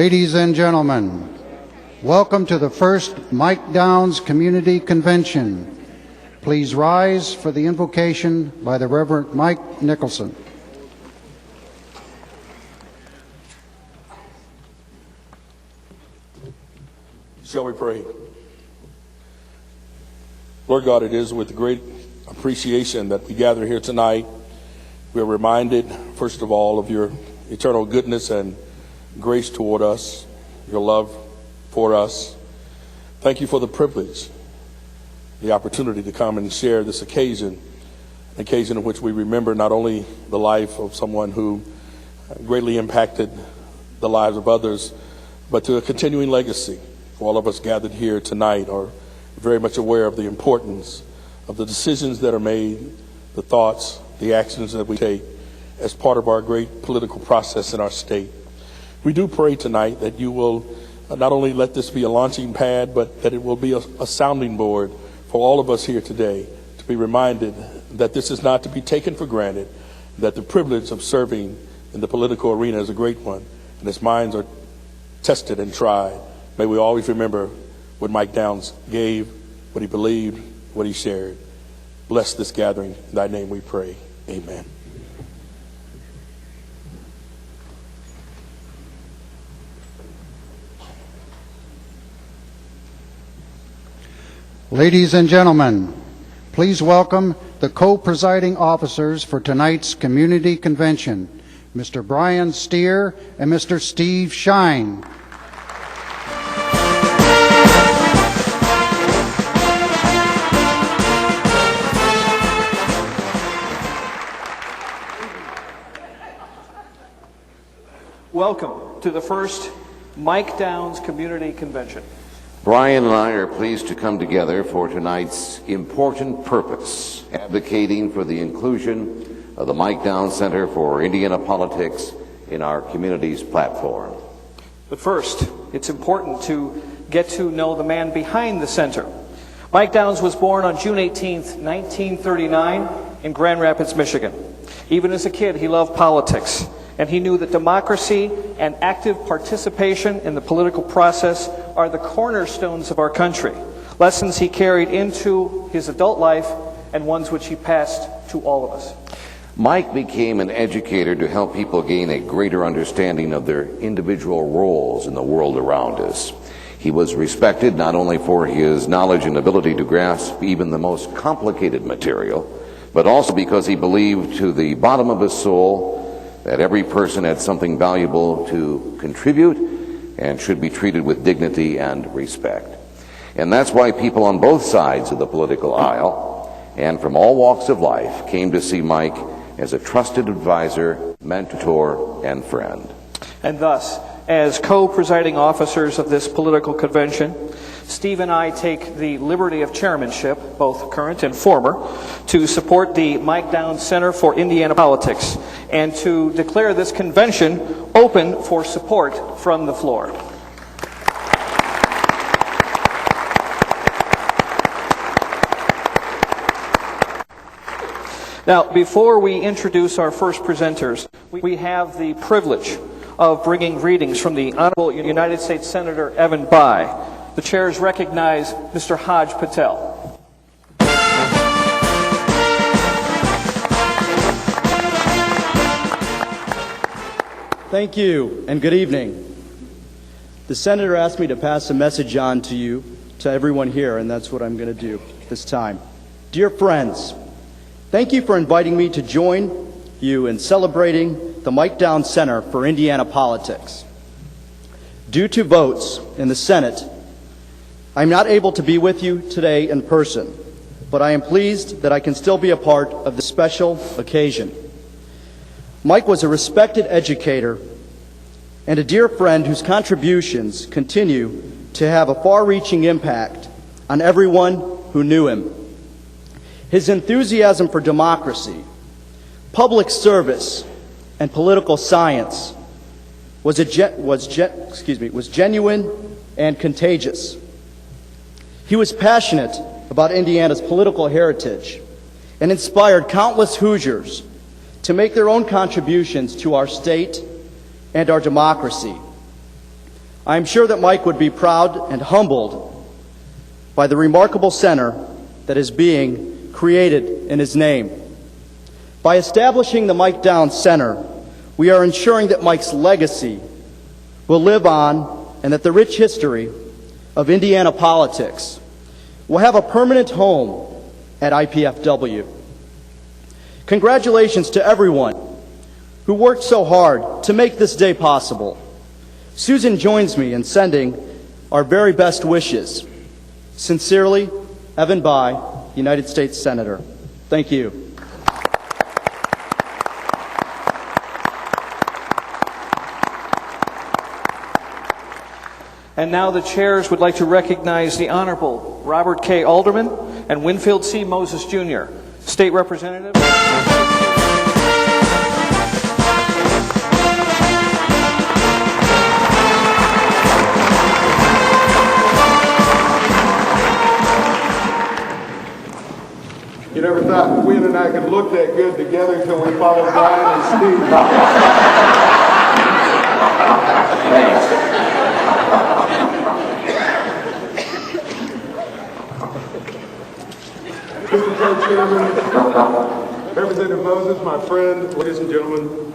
Ladies and gentlemen, welcome to the first Mike Downs Community Convention. Please rise for the invocation by the Reverend Mike Nickelson. Shall we pray? Lord God, it is with great appreciation that we gather here tonight. We are reminded, first of all, of your eternal goodness and grace toward us, your love for us. Thank you for the privilege, the opportunity to come and share this occasion, an occasion in which we remember not only the life of someone who greatly impacted the lives of others, but to a continuing legacy. For all of us gathered here tonight are very much aware of the importance of the decisions that are made, the thoughts, the actions that we take as part of our great political process in our state. We do pray tonight that you will not only let this be a launching pad, but that it will be a sounding board for all of us here today to be reminded that this is not to be taken for granted, that the privilege of serving in the political arena is a great one, and as minds are tested and tried, may we always remember what Mike Downs gave, what he believed, what he shared. Bless this gathering. In thy name we pray. Amen. Ladies and gentlemen, please welcome the co-presiding officers for tonight's community convention, Mr. Brian Stier and Mr. Steve Shine. Welcome to the first Mike Downs Community Convention. Brian and I are pleased to come together for tonight's important purpose, advocating for the inclusion of the Mike Downs Center for Indiana Politics in our community's platform. But first, it's important to get to know the man behind the center. Mike Downs was born on June 18th, 1939 in Grand Rapids, Michigan. Even as a kid, he loved politics, and he knew that democracy and active participation in the political process are the cornerstones of our country, lessons he carried into his adult life and ones which he passed to all of us. Mike became an educator to help people gain a greater understanding of their individual roles in the world around us. He was respected not only for his knowledge and ability to grasp even the most complicated material, but also because he believed to the bottom of his soul that every person had something valuable to contribute and should be treated with dignity and respect. And that's why people on both sides of the political aisle and from all walks of life came to see Mike as a trusted advisor, mentor, and friend. And thus, as co-presiding officers of this political convention, Steve and I take the liberty of chairmanship, both current and former, to support the Mike Downs Center for Indiana Politics and to declare this convention open for support from the floor. Now, before we introduce our first presenters, we have the privilege of bringing greetings from the Honorable United States Senator Evan Bayh. The chairs recognize Mr. Hodge Patel. Thank you, and good evening. The Senator asked me to pass a message on to you, to everyone here, and that's what I'm going to do this time. Dear friends, thank you for inviting me to join you in celebrating the Mike Downs Center for Indiana Politics. Due to votes in the Senate, I'm not able to be with you today in person, but I am pleased that I can still be a part of this special occasion. Mike was a respected educator and a dear friend whose contributions continue to have a far-reaching impact on everyone who knew him. His enthusiasm for democracy, public service, and political science was genuine and contagious. He was passionate about Indiana's political heritage and inspired countless Hoosiers to make their own contributions to our state and our democracy. I am sure that Mike would be proud and humbled by the remarkable center that is being created in his name. By establishing the Mike Downs Center, we are ensuring that Mike's legacy will live on and that the rich history of Indiana politics will have a permanent home at IPFW. Congratulations to everyone who worked so hard to make this day possible. Susan joins me in sending our very best wishes. Sincerely, Evan Bayh, United States Senator. Thank you. And now the chairs would like to recognize the Honorable Robert K. Alderman and Winfield C. Moses, Jr., State Representative. You never thought Win and I could look that good together until we followed Brian and Steve. Thanks. Mr. Co-Chairman, Representative Moses, my friend, ladies and gentlemen,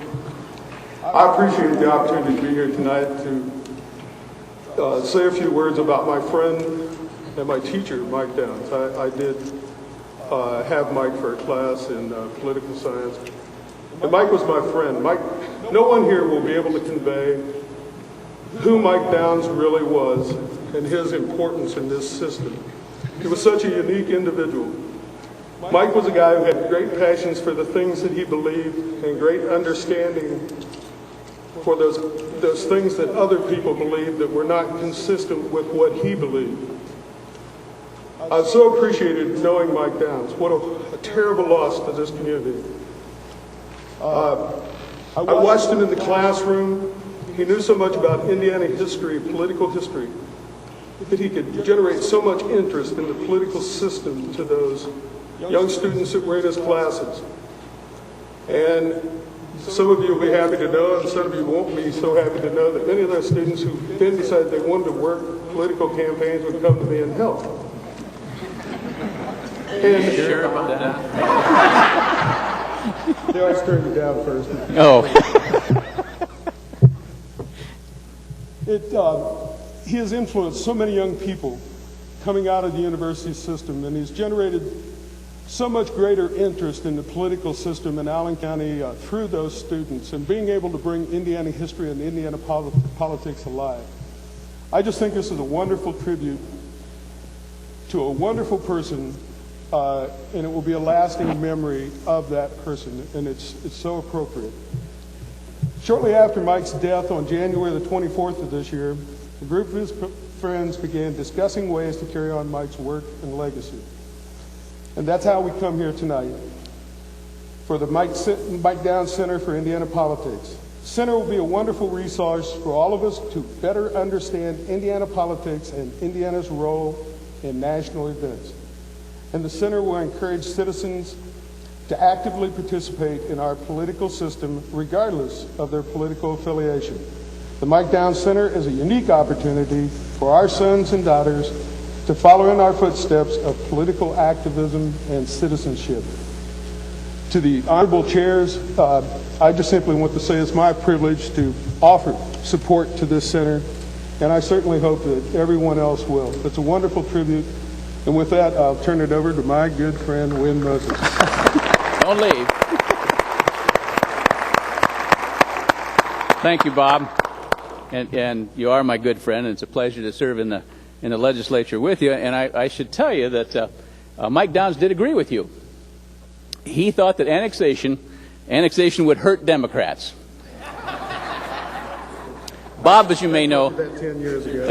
I appreciate the opportunity to be here tonight to say a few words about my friend and my teacher, Mike Downs. I did have Mike for a class in political science. And Mike was my friend. Mike, no one here will be able to convey who Mike Downs really was and his importance in this system. He was such a unique individual. Mike was a guy who had great passions for the things that he believed and great understanding for those things that other people believed that were not consistent with what he believed. I so appreciated knowing Mike Downs. What a terrible loss to this community. I watched him in the classroom. He knew so much about Indiana history, political history, that he could generate so much interest in the political system to those young students that were in his classes. And some of you will be happy to know, and some of you won't be so happy to know, that many of those students who then decided they wanted to work political campaigns would come to me and help. And sure about that? They always turned you down first. Oh. He has influenced so many young people coming out of the university system, and he's generated so much greater interest in the political system in Allen County through those students and being able to bring Indiana history and Indiana politics alive. I just think this is a wonderful tribute to a wonderful person, and it will be a lasting memory of that person, and it's so appropriate. Shortly after Mike's death on January the 24th of this year, a group of his friends began discussing ways to carry on Mike's work and legacy. And that's how we come here tonight for the Mike Downs Center for Indiana Politics. The center will be a wonderful resource for all of us to better understand Indiana politics and Indiana's role in national events. And the center will encourage citizens to actively participate in our political system regardless of their political affiliation. The Mike Downs Center is a unique opportunity for our sons and daughters to follow in our footsteps of political activism and citizenship. To the honorable chairs, I just simply want to say it's my privilege to offer support to this center, and I certainly hope that everyone else will. It's a wonderful tribute, and with that, I'll turn it over to my good friend, Win Moses. Don't leave. Thank you, Bob. And you are my good friend, and it's a pleasure to serve in the legislature with you. And I should tell you that Mike Downs did agree with you. He thought that annexation would hurt Democrats. Bob, as you may know, That 10 years ago.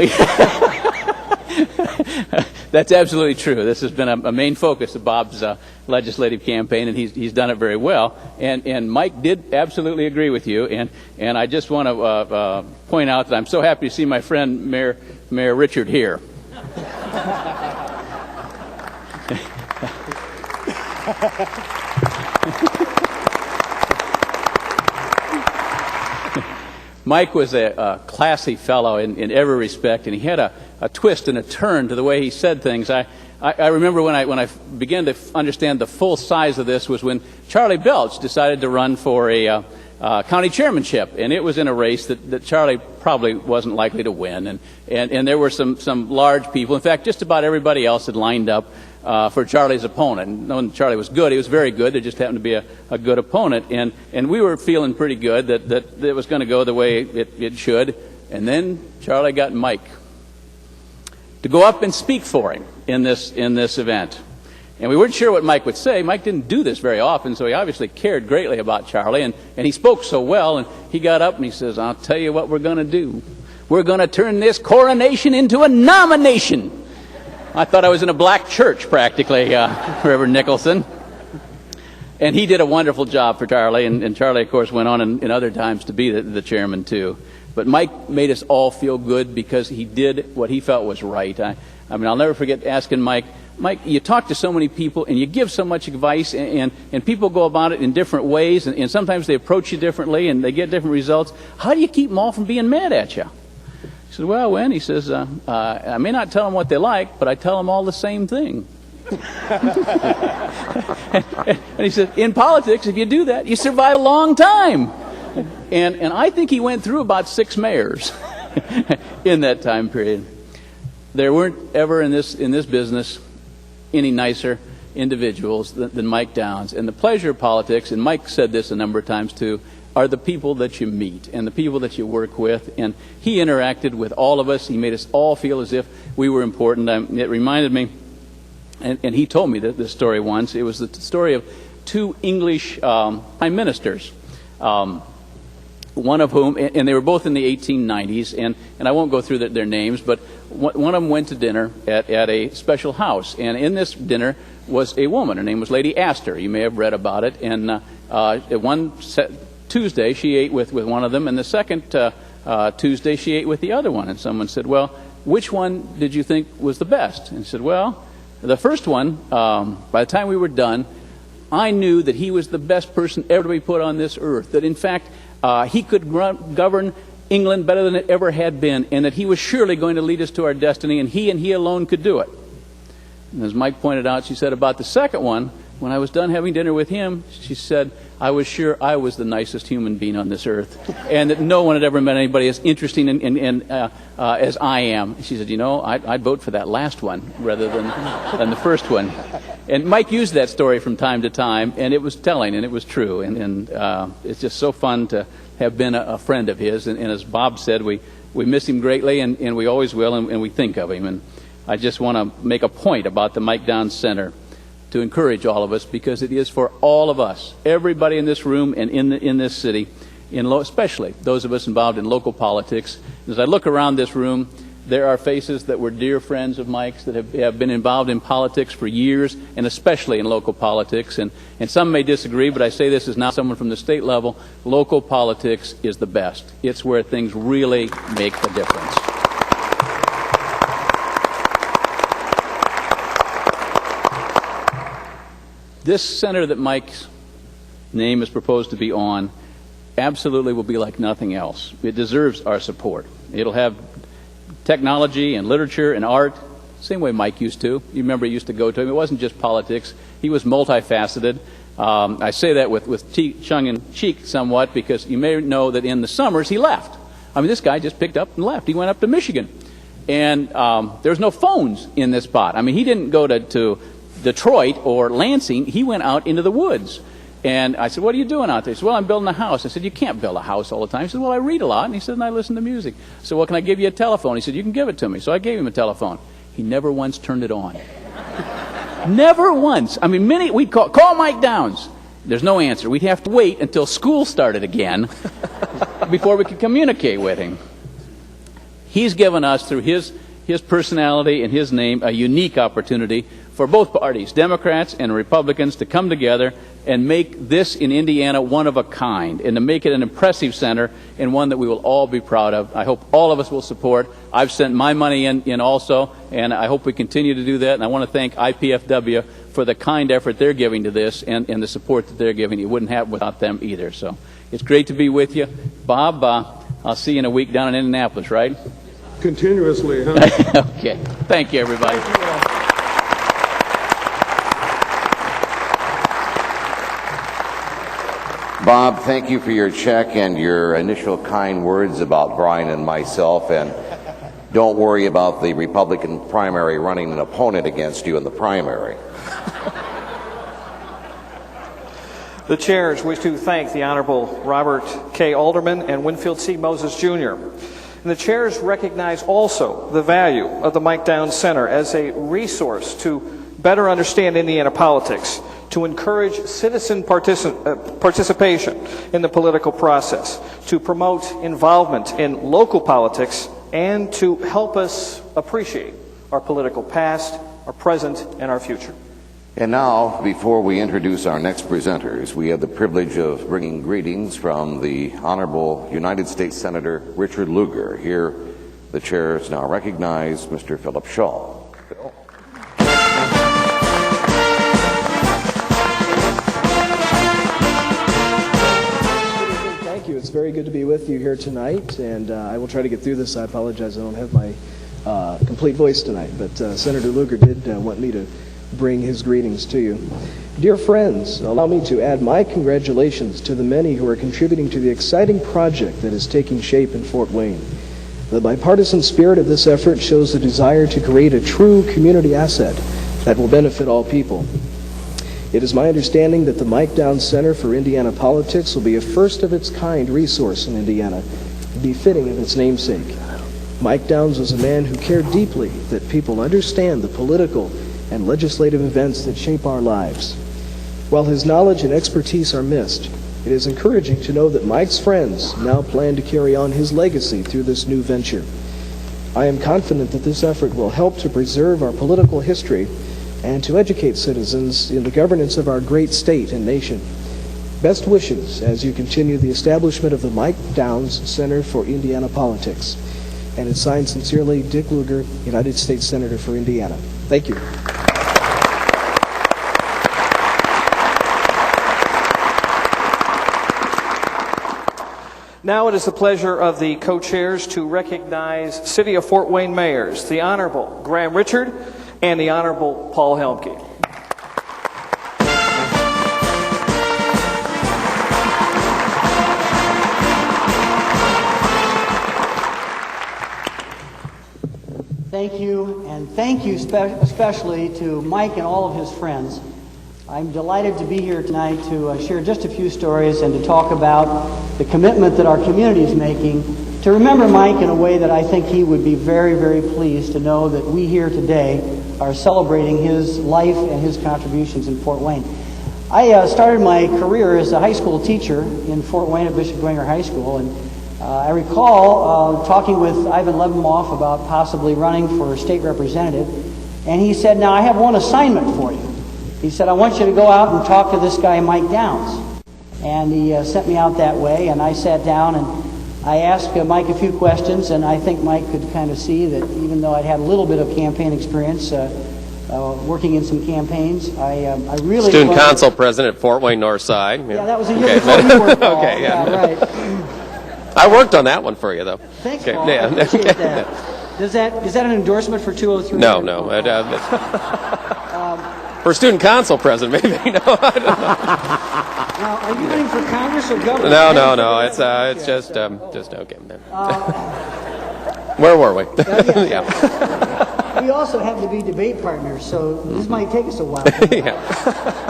that's absolutely true. This has been a main focus of Bob's legislative campaign, and he's done it very well. And Mike did absolutely agree with you. And I just want to point out that I'm so happy to see my friend Mayor Richard here. Mike was a classy fellow in every respect, and he had a twist and a turn to the way he said things. I remember when I began to understand the full size of this was when Charlie Belch decided to run for a county chairmanship, and it was in a race that Charlie probably wasn't likely to win, and there were some large people. In fact, just about everybody else had lined up for Charlie's opponent. And knowing Charlie was good, he was very good. There just happened to be a good opponent, and we were feeling pretty good that it was going to go the way it should. And then Charlie got Mike to go up and speak for him in this event. And we weren't sure what Mike would say. Mike didn't do this very often, so he obviously cared greatly about Charlie, and he spoke so well, and he got up and he says, "I'll tell you what we're going to do. We're going to turn this coronation into a nomination." I thought I was in a black church, practically, Reverend Nickelson. And he did a wonderful job for Charlie, and Charlie, of course, went on in other times to be the chairman, too. But Mike made us all feel good because he did what he felt was right. I mean, I'll never forget asking Mike, you talk to so many people, and you give so much advice, and people go about it in different ways, and sometimes they approach you differently, and they get different results. How do you keep them all from being mad at you? He said, "Well, Wen," he says, "I may not tell them what they like, but I tell them all the same thing." And he said, "In politics, if you do that, you survive a long time." And I think he went through about 6 mayors in that time period. There weren't ever in this business any nicer individuals than Mike Downs. And the pleasure of politics, and Mike said this a number of times too, are the people that you meet and the people that you work with. And he interacted with all of us. He made us all feel as if we were important. It reminded me, and he told me this story once. It was the story of 2 English prime ministers, one of whom, and they were both in the 1890s, and I won't go through their names, but one of them went to dinner at a special house, and in this dinner was a woman. Her name was Lady Astor. You may have read about it. And one Tuesday she ate with one of them, and the second Tuesday she ate with the other one. And someone said, "Well, which one did you think was the best?" And he said, "Well, the first one, by the time we were done, I knew that he was the best person ever to be put on this earth, that in fact he could govern England better than it ever had been, and that he was surely going to lead us to our destiny, and he alone could do it." And as Mike pointed out, she said about the second one, when I was done having dinner with him, she said, "I was sure I was the nicest human being on this earth, and that no one had ever met anybody as interesting as I am." She said, I'd vote for that last one rather than the first one." And Mike used that story from time to time, and it was telling, and it was true. And it's just so fun to have been a friend of his. And as Bob said, we miss him greatly, and we always will, and we think of him. And I just want to make a point about the Mike Downs Center to encourage all of us, because it is for all of us, everybody in this room and in this city, especially those of us involved in local politics. As I look around this room, there are faces that were dear friends of Mike's that have been involved in politics for years, and especially in local politics. And some may disagree, but I say this as now someone from the state level. Local politics is the best. It's where things really make a difference. This center that Mike's name is proposed to be on absolutely will be like nothing else. It deserves our support. It'll have technology and literature and art, same way Mike used to. You remember he used to go to him. It wasn't just politics. He was multifaceted. I say that with tongue-in-cheek somewhat, because you may know that in the summers he left. I mean, this guy just picked up and left. He went up to Michigan. And there's no phones in this spot. I mean, he didn't go to Detroit or Lansing. He went out into the woods. And I said, "What are you doing out there?" He said, "Well, I'm building a house." I said, "You can't build a house all the time." He said, "Well, I read a lot." And he said, "And I listen to music." I said, "Well, can I give you a telephone?" He said, "You can give it to me." So I gave him a telephone. He never once turned it on. Never once. I mean, we'd call Mike Downs. There's no answer. We'd have to wait until school started again before we could communicate with him. He's given us, through his personality and his name, a unique opportunity for both parties, Democrats and Republicans, to come together and make this in Indiana one of a kind, and to make it an impressive center and one that we will all be proud of. I hope all of us will support. I've sent my money in also, and I hope we continue to do that. And I want to thank IPFW for the kind effort they're giving to this, and the support that they're giving. It wouldn't happen without them either. So it's great to be with you. Bob, I'll see you in a week down in Indianapolis, right? Continuously, huh? Okay. Thank you, everybody. Bob, thank you for your check and your initial kind words about Brian and myself, and don't worry about the Republican primary running an opponent against you in the primary. The chairs wish to thank the Honorable Robert K. Alderman and Winfield C. Moses, Jr. And the chairs recognize also the value of the Mike Downs Center as a resource to better understand Indiana politics, to encourage citizen participation in the political process, to promote involvement in local politics, and to help us appreciate our political past, our present, and our future. And now, before we introduce our next presenters, we have the privilege of bringing greetings from the Honorable United States Senator Richard Lugar. Here, the chairs now recognize Mr. Philip Schaul. Thank you. It's very good to be with you here tonight, and I will try to get through this. I apologize, I don't have my complete voice tonight, but Senator Lugar did want me to bring his greetings to you. Dear friends, allow me to add my congratulations to the many who are contributing to the exciting project that is taking shape in Fort Wayne. The bipartisan spirit of this effort shows the desire to create a true community asset that will benefit all people. It is my understanding that the Mike Downs Center for Indiana Politics will be a first-of-its-kind resource in Indiana, befitting of its namesake. Mike Downs was a man who cared deeply that people understand the political and legislative events that shape our lives. While his knowledge and expertise are missed, it is encouraging to know that Mike's friends now plan to carry on his legacy through this new venture. I am confident that this effort will help to preserve our political history and to educate citizens in the governance of our great state and nation. Best wishes as you continue the establishment of the Mike Downs Center for Indiana Politics. And it's signed sincerely, Dick Lugar, United States Senator for Indiana. Thank you. Now it is the pleasure of the co-chairs to recognize City of Fort Wayne mayors, the Honorable Graham Richard and the Honorable Paul Helmke. Thank you, and thank you especially to Mike and all of his friends. I'm delighted to be here tonight to share just a few stories and to talk about the commitment that our community is making to remember Mike in a way that I think he would be very, very pleased to know that we here today are celebrating his life and his contributions in Fort Wayne. I started my career as a high school teacher in Fort Wayne at Bishop Dwenger High School, and I recall talking with Ivan Levenmoff about possibly running for state representative, and he said, "Now I have one assignment for you." He said, "I want you to go out and talk to this guy, Mike Downs." And he sent me out that way, and I sat down and I asked Mike a few questions, and I think Mike could kind of see that even though I'd had a little bit of campaign experience working in some campaigns, I really... Student Council President at Fort Wayne Northside. Yeah, that was a year before you were, Paul. Okay, yeah. Right. I worked on that one for you, though. Thanks, Okay, Paul. yeah. I appreciate that. Is that an endorsement for 203? No. For Student Council President, maybe. No, I don't know. Now, are you running for Congress or governor? No. It's just okay. Where were we? Yeah. We also have to be debate partners, so this might take us a while. Yeah.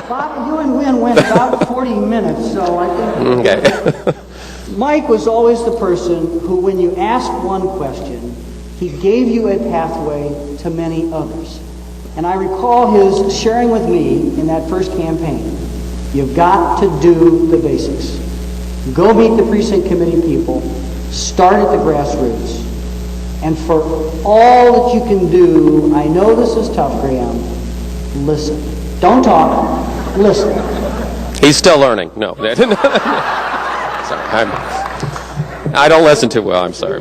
Bob, you and Wynn went about 40 minutes, so I think... Okay. Mike was always the person who, when you asked one question, he gave you a pathway to many others. And I recall his sharing with me in that first campaign, you've got to do the basics. Go meet the precinct committee people, start at the grassroots, and for all that you can do, I know this is tough, Graham, listen. Don't talk, listen. He's still learning. No. Sorry, I don't listen too well. I'm sorry.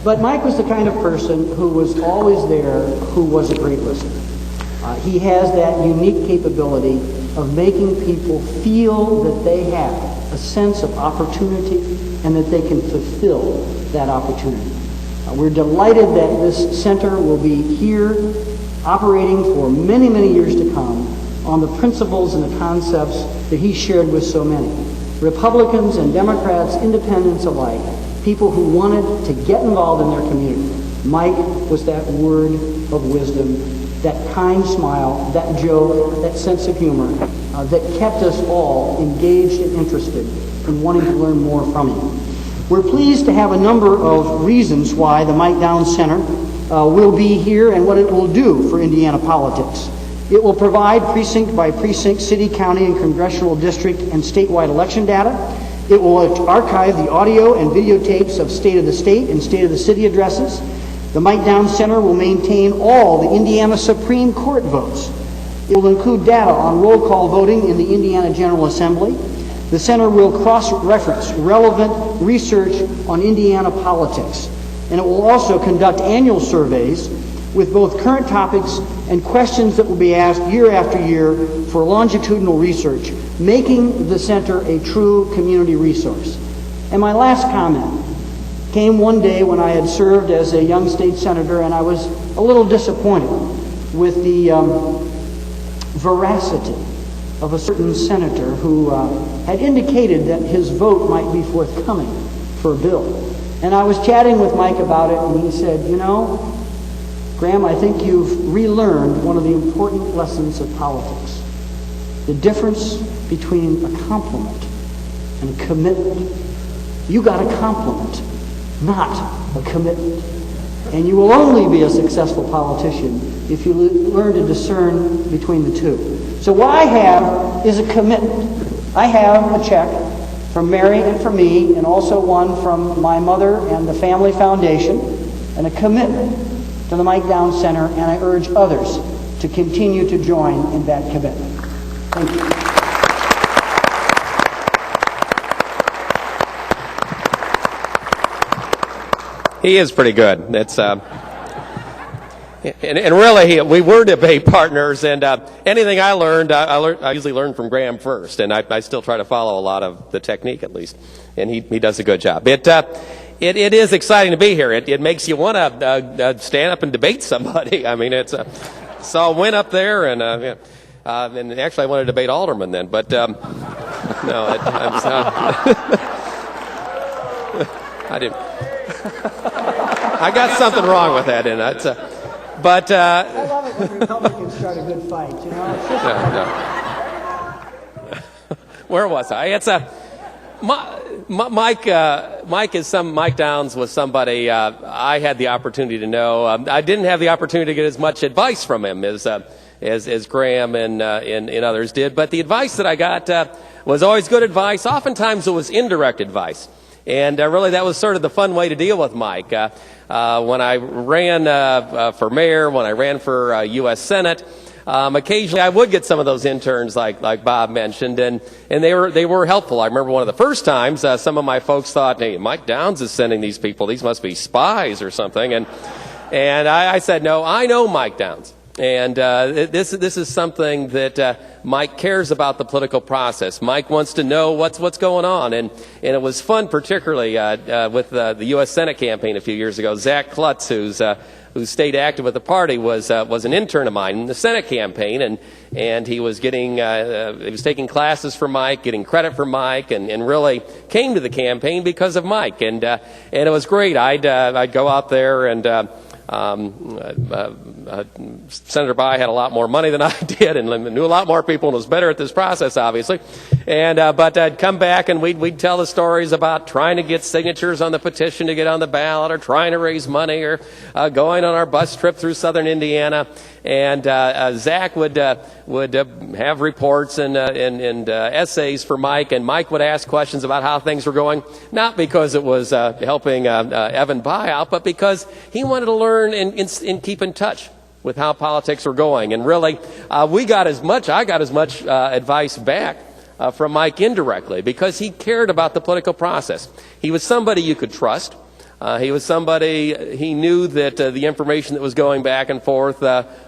But Mike was the kind of person who was always there, who was a great listener. He has that unique capability of making people feel that they have a sense of opportunity and that they can fulfill that opportunity. We're delighted that this center will be here operating for many, many years to come on the principles and the concepts that he shared with so many. Republicans and Democrats, independents alike, people who wanted to get involved in their community. Mike was that word of wisdom, that kind smile, that joke, that sense of humor that kept us all engaged and interested in wanting to learn more from him. We're pleased to have a number of reasons why the Mike Downs Center will be here and what it will do for Indiana politics. It will provide precinct by precinct, city, county, and congressional district and statewide election data. It will archive the audio and videotapes of State of the State and State of the City addresses. The Mike Downs Center will maintain all the Indiana Supreme Court votes. It will include data on roll call voting in the Indiana General Assembly. The center will cross-reference relevant research on Indiana politics. And it will also conduct annual surveys with both current topics and questions that will be asked year after year for longitudinal research, making the center a true community resource. And my last comment came one day when I had served as a young state senator, and I was a little disappointed with the veracity of a certain senator who had indicated that his vote might be forthcoming for a bill. And I was chatting with Mike about it, and he said, you know, Graham, I think you've relearned one of the important lessons of politics. The difference between a compliment and a commitment. You got a compliment, not a commitment. And you will only be a successful politician if you learn to discern between the two. So what I have is a commitment. I have a check from Mary and from me, and also one from my mother and the Family Foundation, and a commitment to the Mike Downs Center, and I urge others to continue to join in that commitment. Thank you. He is pretty good. It's and really, we were debate partners, and anything I learned, I usually learn from Graham first, and I still try to follow a lot of the technique at least, and he does a good job. It is exciting to be here. It makes you want to stand up and debate somebody. I mean, so I went up there, and actually I wanted to debate Alderman then, but no, I didn't. I got something wrong with that, didn't I? But I love it when Republicans start a good fight, you know. It's just Where was I? It's Mike Downs was somebody I had the opportunity to know. I didn't have the opportunity to get as much advice from him as Graham and others did, but the advice that I got was always good advice. Oftentimes it was indirect advice. And really, that was sort of the fun way to deal with Mike. When I ran for mayor, when I ran for U.S. Senate, occasionally I would get some of those interns, like Bob mentioned, and they were helpful. I remember one of the first times, some of my folks thought, "Hey, Mike Downs is sending these people; these must be spies or something." And I said, "No, I know Mike Downs." And this is something that Mike cares about, the political process. Mike wants to know what's going on, and it was fun, particularly with the U.S. Senate campaign a few years ago. Zach Klutz, who stayed active with the party, was an intern of mine in the Senate campaign, and he was taking classes for Mike, getting credit for Mike, and really came to the campaign because of Mike, and it was great. I'd go out there and. Senator Bai had a lot more money than I did and knew a lot more people and was better at this process, obviously. But I'd come back and we'd tell the stories about trying to get signatures on the petition to get on the ballot, or trying to raise money, or going on our bus trip through southern Indiana. And Zach would have reports and essays for Mike, and Mike would ask questions about how things were going, not because it was helping Evan Bai out, but because he wanted to learn and keep in touch with how politics were going. And really, I got as much advice back from Mike indirectly, because he cared about the political process. He was somebody you could trust. He was somebody, he knew that the information that was going back and forth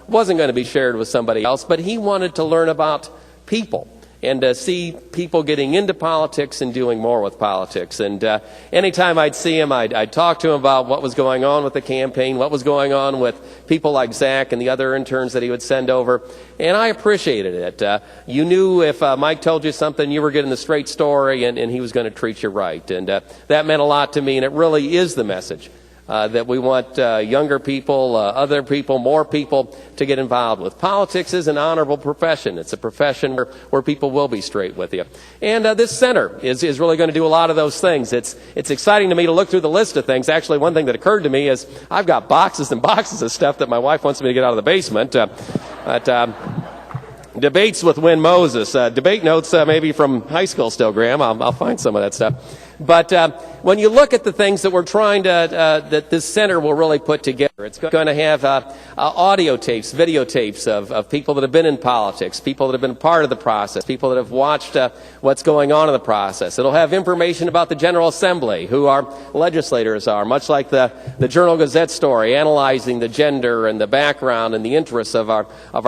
wasn't going to be shared with somebody else, but he wanted to learn about people and see people getting into politics and doing more with politics. And anytime I'd see him, I'd talk to him about what was going on with the campaign, what was going on with people like Zach and the other interns that he would send over, and I appreciated it. You knew if Mike told you something, you were getting the straight story, and he was going to treat you right. And that meant a lot to me, and it really is the message that we want younger people, other people, more people to get involved with. Politics is an honorable profession. It's a profession where people will be straight with you. And this center is really going to do a lot of those things. It's exciting to me to look through the list of things. Actually, one thing that occurred to me is I've got boxes and boxes of stuff that my wife wants me to get out of the basement. Debates with Win Moses. Debate notes maybe from high school still, Graham. I'll find some of that stuff. But when you look at the things that we're trying to, that this center will really put together, it's going to have audio tapes, videotapes of people that have been in politics, people that have been part of the process, people that have watched what's going on in the process. It'll have information about the General Assembly, who our legislators are, much like the Journal-Gazette story, analyzing the gender and the background and the interests of our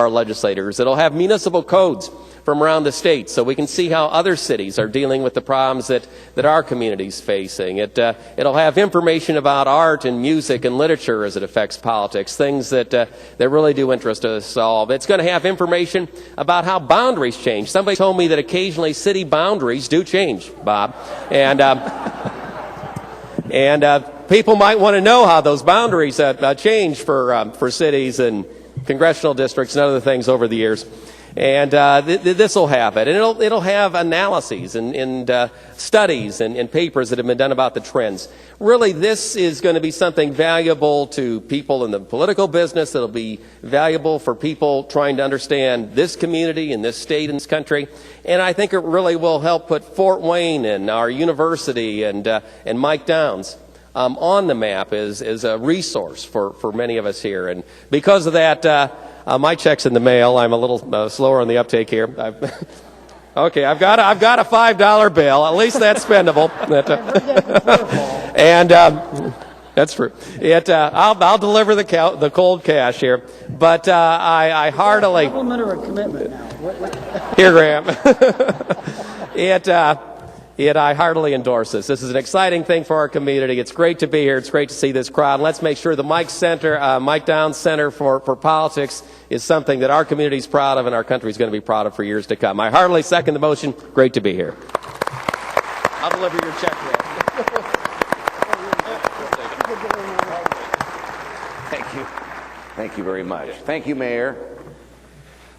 legislators. It'll have municipal codes from around the state, so we can see how other cities are dealing with the problems that our community's facing. It'll have information about art and music and literature as it affects politics, things that really do interest us all. It's going to have information about how boundaries change. Somebody told me that occasionally city boundaries do change, Bob, and people might want to know how those boundaries change for cities and congressional districts and other things over the years. And this will have it. And it'll have analyses and studies and papers that have been done about the trends. Really, this is going to be something valuable to people in the political business. It'll be valuable for people trying to understand this community and this state and this country. And I think it really will help put Fort Wayne and our university and Mike Downs on the map as a resource for many of us here. And because of that, my check's in the mail. I'm a little slower on the uptake here. Okay, I've got a $5 bill. At least that's spendable. And that's true. I'll deliver the cold cash here. But I heartily. A compliment or a commitment now? Here, Graham. I heartily endorse this. This is an exciting thing for our community. It's great to be here. It's great to see this crowd. Let's make sure the Mike Downs Center for Politics is something that our community is proud of and our country is going to be proud of for years to come. I heartily second the motion. Great to be here. I'll deliver your check, Red. Thank you. Thank you very much. Thank you, Mayor.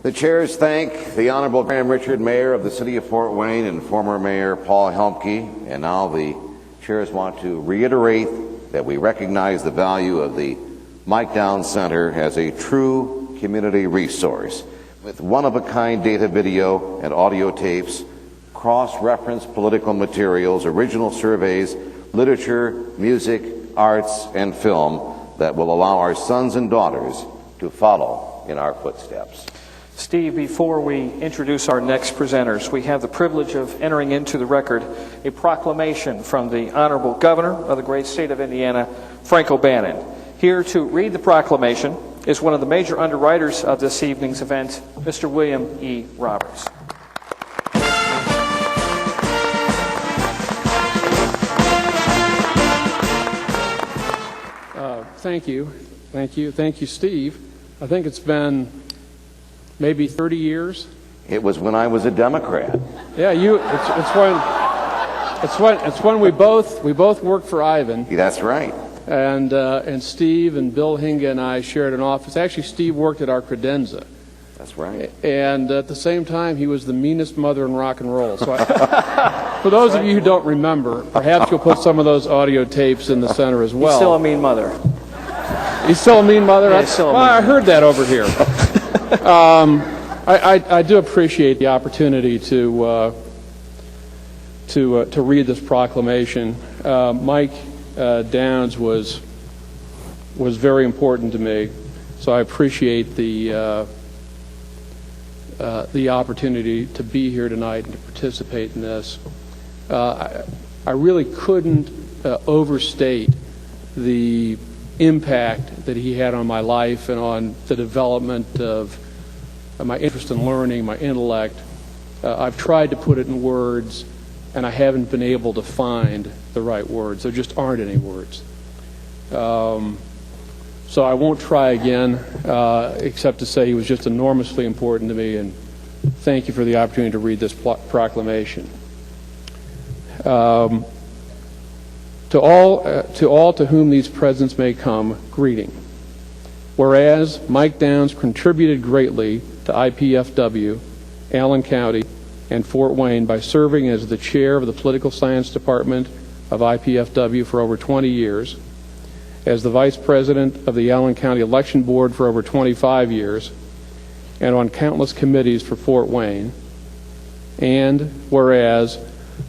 The chairs thank the Honorable Graham Richard, Mayor of the City of Fort Wayne, and former Mayor Paul Helmke. And now the chairs want to reiterate that we recognize the value of the Mike Downs Center as a true community resource with one-of-a-kind data, video, and audio tapes, cross-reference political materials, original surveys, literature, music, arts, and film that will allow our sons and daughters to follow in our footsteps. Steve, before we introduce our next presenters, we have the privilege of entering into the record a proclamation from the Honorable Governor of the great state of Indiana, Frank O'Bannon. Here to read the proclamation is one of the major underwriters of this evening's event, Mr. William E. Roberts. Thank you. Thank you. Thank you, Steve. I think it's been maybe 30 years. It was when I was a Democrat. Yeah, it's when we both worked for Ivan. That's right. And Steve and Bill Hinga and I shared an office. Actually, Steve worked at our credenza. That's right. And at the same time, he was the meanest mother in rock and roll. So for those of you who don't remember, perhaps you'll put some of those audio tapes in the center as well. He's still a mean mother. He's still a mean mother? Yeah, he's still a mean I heard that over here. I do appreciate the opportunity to read this proclamation. Mike Downs was very important to me, so I appreciate the opportunity to be here tonight and to participate in this. I really couldn't overstate the impact that he had on my life and on the development of my interest in learning, my intellect. I've tried to put it in words, and I haven't been able to find the right words. There just aren't any words. So I won't try again, except to say he was just enormously important to me, and thank you for the opportunity to read this proclamation. To all to whom these presents may come, greeting. Whereas Mike Downs contributed greatly to IPFW, Allen County, and Fort Wayne by serving as the chair of the Political Science Department of IPFW for over 20 years, as the vice president of the Allen County Election Board for over 25 years, and on countless committees for Fort Wayne. And whereas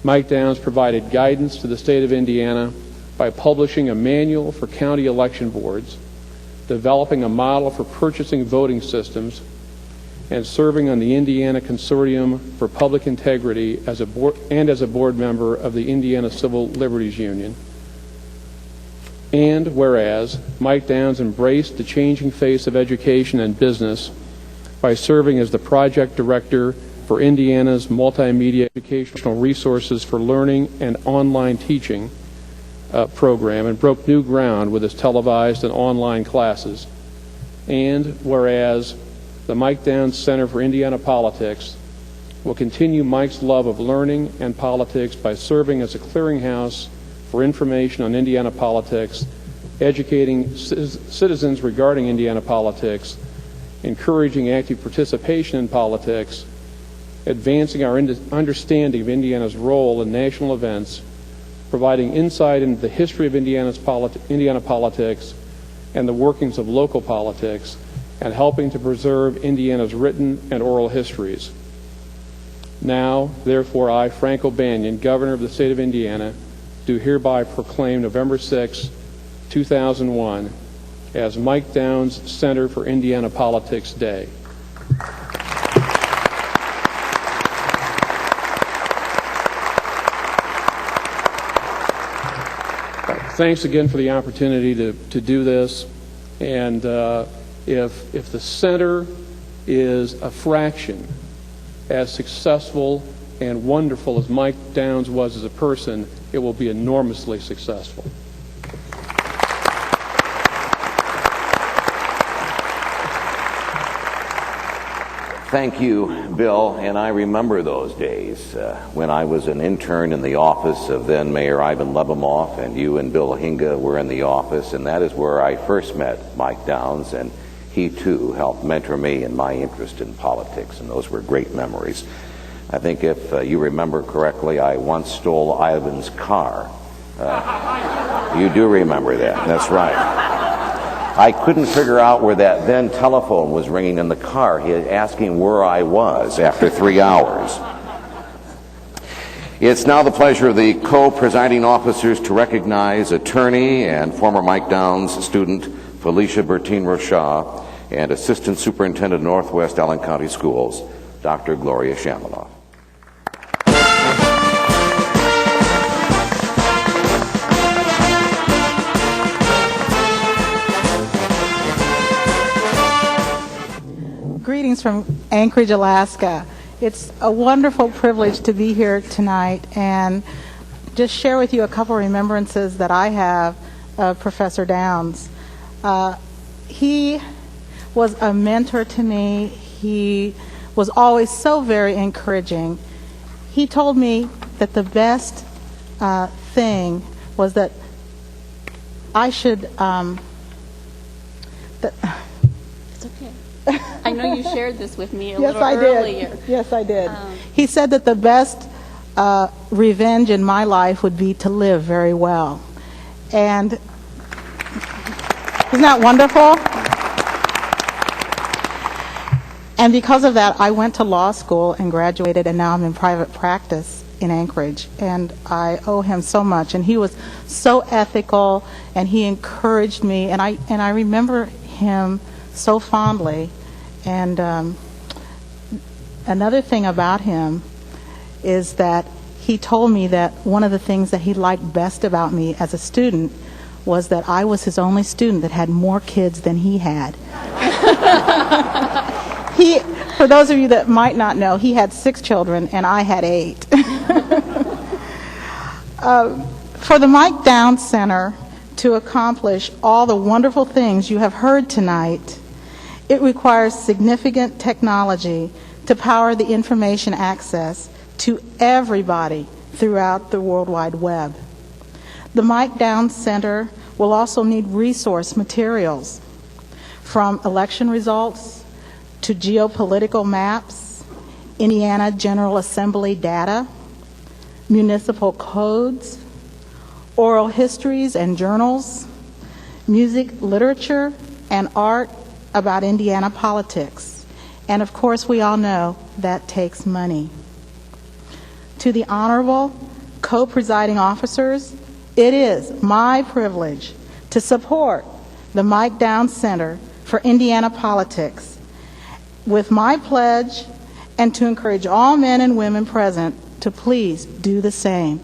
Mike Downs provided guidance to the state of Indiana by publishing a manual for county election boards, developing a model for purchasing voting systems, and serving on the Indiana Consortium for Public Integrity as a board member of the Indiana Civil Liberties Union. And whereas Mike Downs embraced the changing face of education and business by serving as the project director for Indiana's multimedia educational resources for learning and online teaching program, and broke new ground with his televised and online classes. And whereas the Mike Downs Center for Indiana Politics will continue Mike's love of learning and politics by serving as a clearinghouse for information on Indiana politics, educating citizens regarding Indiana politics, encouraging active participation in politics, advancing our understanding of Indiana's role in national events, providing insight into the history of Indiana politics and the workings of local politics, and helping to preserve Indiana's written and oral histories. Now, therefore, I, Frank O'Banion, Governor of the State of Indiana, do hereby proclaim November 6, 2001 as Mike Downs Center for Indiana Politics Day. Thanks again for the opportunity to do this. And if the center is a fraction as successful and wonderful as Mike Downs was as a person, it will be enormously successful. Thank you, Bill, and I remember those days when I was an intern in the office of then Mayor Ivan Lebemoff, and you and Bill Hinga were in the office, and that is where I first met Mike Downs, and he too helped mentor me in my interest in politics, and those were great memories. I think if you remember correctly, I once stole Ivan's car. You do remember that, that's right. I couldn't figure out where that then telephone was ringing in the car. He was asking where I was after 3 hours. It's now the pleasure of the co-presiding officers to recognize attorney and former Mike Downs student Felicia Bertin-Rochah and Assistant Superintendent of Northwest Allen County Schools, Dr. Gloria Shaminoff. Greetings from Anchorage, Alaska. It's a wonderful privilege to be here tonight and just share with you a couple remembrances that I have of Professor Downs. He was a mentor to me. He was always so very encouraging. He told me that the best thing was that I should It's okay. I know you shared this with me a yes, little earlier. Yes, I did. He said that the best revenge in my life would be to live very well. And isn't that wonderful? And because of that, I went to law school and graduated, and now I'm in private practice in Anchorage. And I owe him so much. And he was so ethical, and he encouraged me. And I remember him so fondly. And another thing about him is that he told me that one of the things that he liked best about me as a student was that I was his only student that had more kids than he had. For those of you that might not know, he had 6 children and I had 8. For the Mike Downs Center to accomplish all the wonderful things you have heard tonight, it requires significant technology to power the information access to everybody throughout the World Wide Web. The Mike Downs Center will also need resource materials, from election results to geopolitical maps, Indiana General Assembly data, municipal codes, oral histories and journals, music, literature, and art about Indiana politics. And of course, we all know that takes money. To the honorable co-presiding officers, it is my privilege to support the Mike Downs Center for Indiana Politics with my pledge, and to encourage all men and women present to please do the same.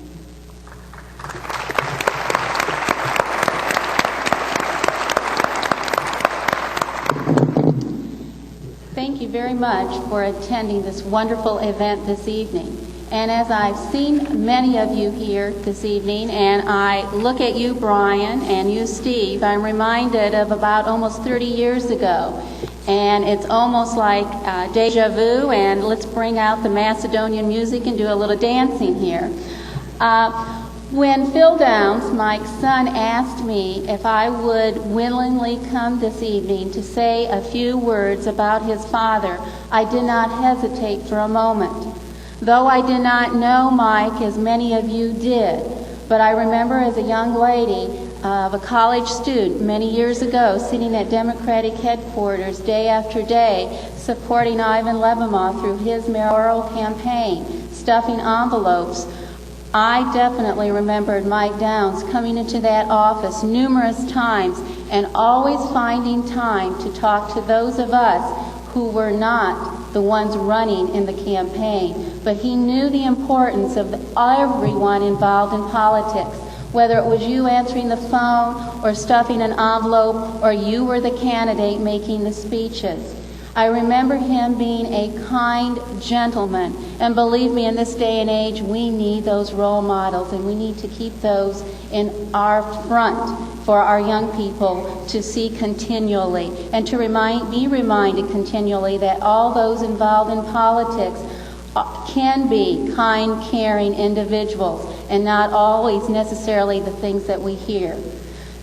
Thank you very much for attending this wonderful event this evening. And as I've seen many of you here this evening, and I look at you, Brian, and you, Steve, I'm reminded of about almost 30 years ago. And it's almost like deja vu, and let's bring out the Macedonian music and do a little dancing here. When Phil Downs, Mike's son, asked me if I would willingly come this evening to say a few words about his father, I did not hesitate for a moment. Though I did not know Mike as many of you did, but I remember as a young lady of a college student many years ago sitting at Democratic headquarters day after day supporting Ivan Levimov through his mayoral campaign, stuffing envelopes. I definitely remembered Mike Downs coming into that office numerous times and always finding time to talk to those of us who were not the ones running in the campaign. But he knew the importance of everyone involved in politics, whether it was you answering the phone or stuffing an envelope or you were the candidate making the speeches. I remember him being a kind gentleman, and believe me, in this day and age, we need those role models, and we need to keep those in our front for our young people to see continually, and to be reminded continually that all those involved in politics can be kind, caring individuals, and not always necessarily the things that we hear.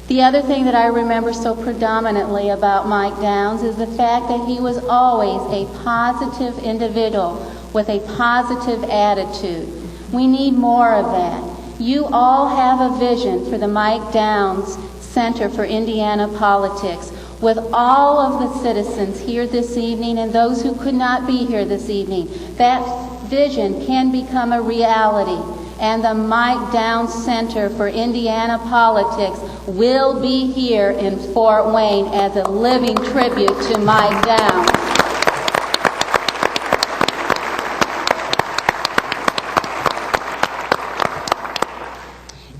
The other thing that I remember so predominantly about Mike Downs is the fact that he was always a positive individual with a positive attitude. We need more of that. You all have a vision for the Mike Downs Center for Indiana Politics. With all of the citizens here this evening and those who could not be here this evening, that vision can become a reality. And the Mike Downs Center for Indiana Politics will be here in Fort Wayne as a living tribute to Mike Downs.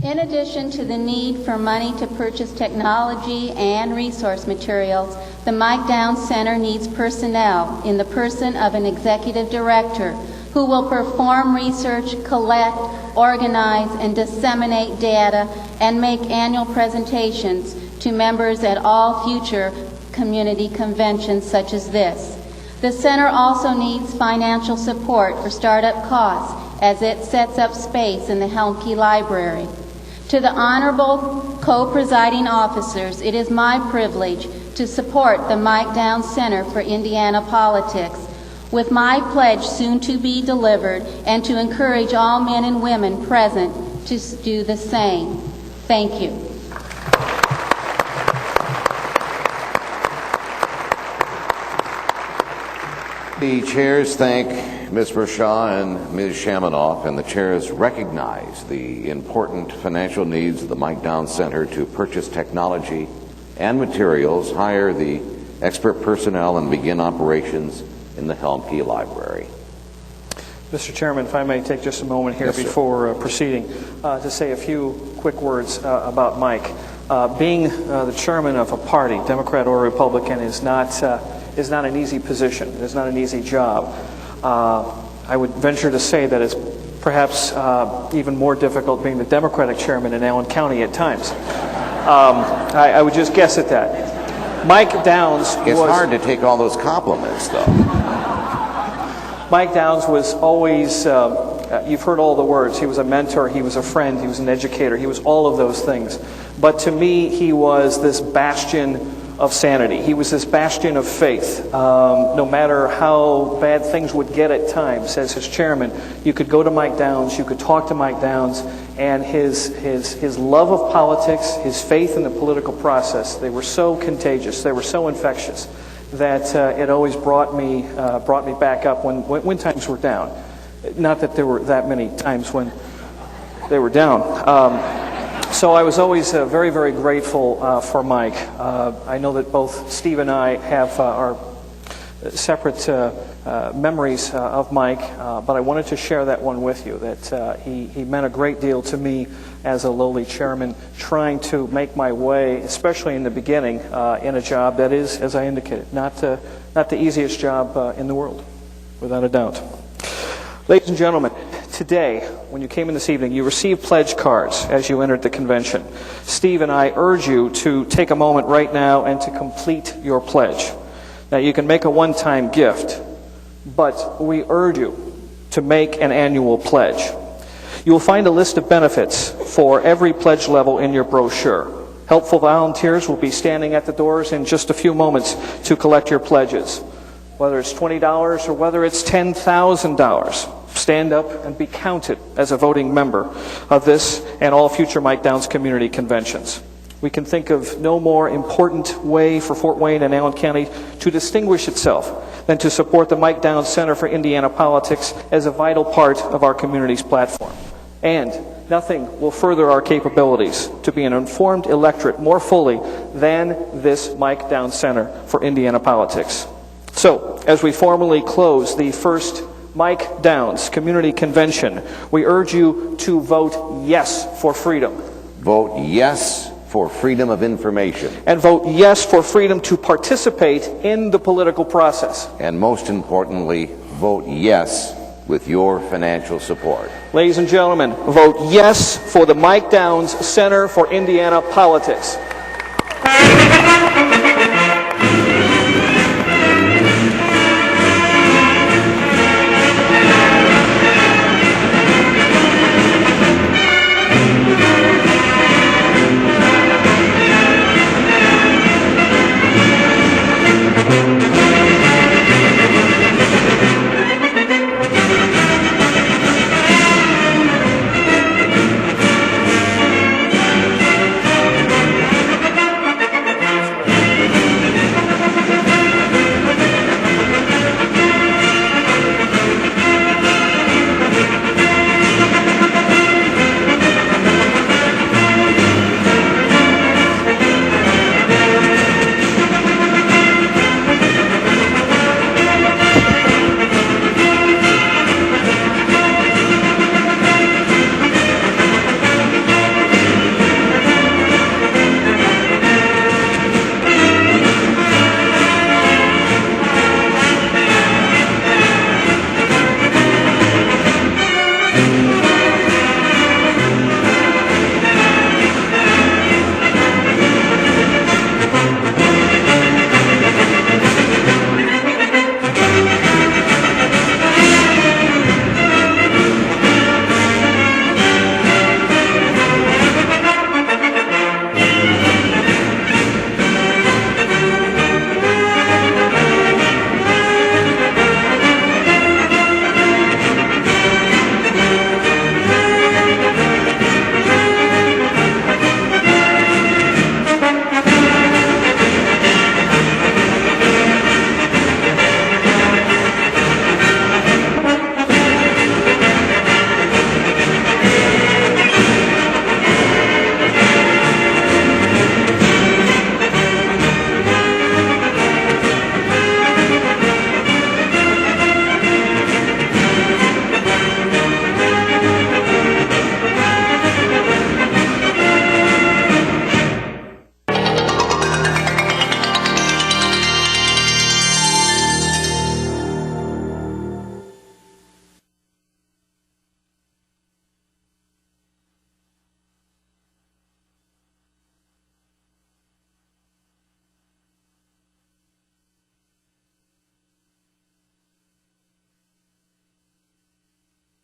In addition to the need for money to purchase technology and resource materials, the Mike Downs Center needs personnel in the person of an executive director who will perform research, collect, organize, and disseminate data, and make annual presentations to members at all future community conventions such as this. The center also needs financial support for startup costs as it sets up space in the Helmke Library. To the honorable co-presiding officers, it is my privilege to support the Mike Downs Center for Indiana Politics, with my pledge soon to be delivered, and to encourage all men and women present to do the same. Thank you. The chairs thank Ms. Bershaw and Ms. Shaminoff, and the chairs recognize the important financial needs of the Mike Downs Center to purchase technology and materials, hire the expert personnel, and begin operations in the Helmke Library. Mr. Chairman, if I may take just a moment here before proceeding to say a few quick words about Mike. being the chairman of a party, Democrat or Republican, is not an easy position. It's not an easy job. I would venture to say that it's perhaps even more difficult being the Democratic chairman in Allen County at times. I would just guess at that. Mike Downs It's hard to take all those compliments, though. Mike Downs was always, you've heard all the words. He was a mentor, he was a friend, he was an educator, he was all of those things. But to me, he was this bastion of sanity. He was this bastion of faith. No matter how bad things would get at times, as his chairman, you could go to Mike Downs, you could talk to Mike Downs, and his love of politics, his faith in the political process, they were so contagious, they were so infectious, that it always brought me back up when times were down. Not that there were that many times when they were down. So I was always very, very grateful for Mike. I know that both Steve and I have our separate memories of Mike, but I wanted to share that one with you, that he meant a great deal to me as a lowly chairman, trying to make my way, especially in the beginning, in a job that is, as I indicated, not the easiest job in the world, without a doubt. Ladies and gentlemen, today, when you came in this evening, you received pledge cards as you entered the convention. Steve and I urge you to take a moment right now and to complete your pledge. Now, you can make a one-time gift, but we urge you to make an annual pledge. You will find a list of benefits for every pledge level in your brochure. Helpful volunteers will be standing at the doors in just a few moments to collect your pledges. Whether it's $20 or whether it's $10,000, stand up and be counted as a voting member of this and all future Mike Downs community conventions. We can think of no more important way for Fort Wayne and Allen County to distinguish itself than to support the Mike Downs Center for Indiana Politics as a vital part of our community's platform. And nothing will further our capabilities to be an informed electorate more fully than this Mike Downs Center for Indiana Politics. So, as we formally close the first Mike Downs Community Convention, we urge you to vote yes for freedom. Vote yes for freedom of information. And vote yes for freedom to participate in the political process. And most importantly, vote yes with your financial support. Ladies and gentlemen, vote yes for the Mike Downs Center for Indiana Politics.